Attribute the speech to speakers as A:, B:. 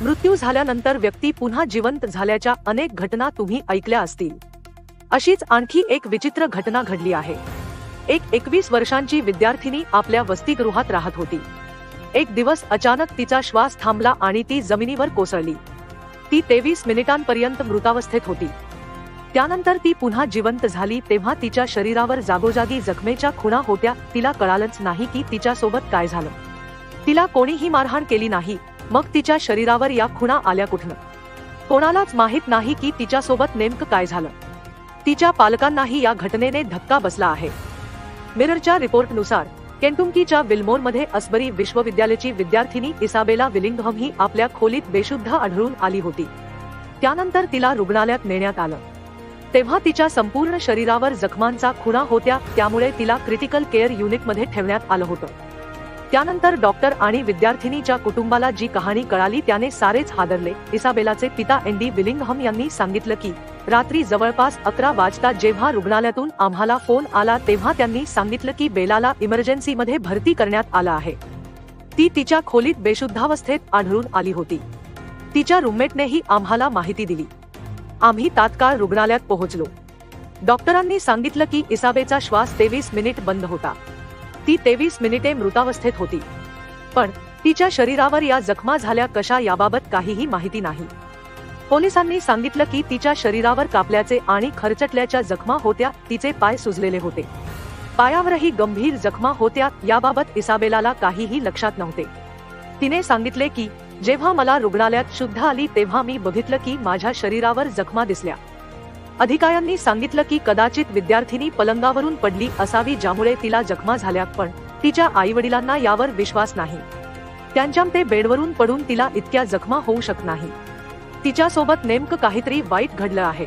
A: मृत्यू झाल्यानंतर व्यक्ती पुन्हा जिवंत झाल्याच्या अनेक घटना तुम्ही ऐकल्या असतील। अशीच आणखी एक विचित्र घटना घडली आहे। एक 21 वर्षांची विद्यार्थिनी आपल्या वसतिगृहात राहत होती। एक दिवस अचानक तिचा श्वास थांबला आणि ती जमिनीवर कोसळली। ती 23 मिनिटांपर्यंत मृतावस्थेत होती। त्यानंतर ती पुन्हा जिवंत झाली तेव्हा तिच्या शरीरावर जागोजागी जखमेच्या खुणा होत्या। तिला कळालंच नाही की तिच्यासोबत काय झालं। तिला कोणीही मारहाण केली नाही, मग तिच्या शरीरावर या खुणा आल्या कुठनं? कोणालाच माहित नाही की तिच्यासोबत नेमकं काय झालं। तिच्या पालकांनाही या घटनेने धक्का बसला आहे। मिररच्या रिपोर्टनुसार केंटुकीच्या विल्मोरमध्ये अस्बरी विश्वविद्यालयाची विद्यार्थिनी इसाबेला विलिंघम ही आपल्या खोलीत बेशुद्ध आढळून आली होती। त्यानंतर तिला रुग्णालयात नेण्यात आलं, तेव्हा तिच्या संपूर्ण शरीरावर जखमांचा खुणा होत्या, त्यामुळे तिला क्रिटिकल केअर युनिटमध्ये ठेवण्यात आलं होतं। त्यानंतर डॉक्टर आणि विद्यार्थिनीच्या कुटुंबाला जी कहाणी कळाली त्याने सारेच हादरले। इसाबेलाचे पिता एंडी विलिंघम यांनी सांगितलं की रात्री जवळपास 11 वाजता जेव्हा रुग्णालयातून आम्हाला फोन आला तेव्हा त्यांनी सांगितलं की बेलाला इमर्जन्सीमध्ये भरती करण्यात आलं आहे। ती तिच्या खोलीत बेशुद्धावस्थेत आढळून आली होती। तिच्या रूममेटनेही आम्हाला माहिती दिली। आम्ही तात्काळ रुग्णालयात पोहोचलो। डॉक्टरांनी सांगितलं की इसाबेचा श्वास 23 मिनिट बंद होता। ती 23 मिनिटे मृतावस्थेत होती, पण तिच्या शरीरावर या जखमा झाल्या कशा याबाबत काहीही माहिती नाही। पोलिसांनी सांगितलं की तिच्या शरीरावर कापल्याचे आणि खरचटल्याच्या जखमा होत्या। तिचे पाय सुजलेले होते, पायावरही गंभीर जखमा होत्या। याबाबत इसाबेलाला काहीही लक्षात नव्हते। तिने सांगितले की जेव्हा मला रुग्णालयात शुद्ध आली तेव्हा मी बघितलं की माझ्या शरीरावर जखमा दिसल्या। अधिकाऱ्यांनी सांगितलं की कदाचित विद्यार्थिनी पलंगावरून पडली असावी ज्यामुळे तिला जखमा झाल्या, पण तिच्या आईवडिलांना यावर विश्वास नाही। त्यांच्यामते बेडवरून पडून तिला इतक्या जखमा होऊ शकत नाही। तिच्यासोबत नेमकं काहीतरी वाईट घडलं आहे।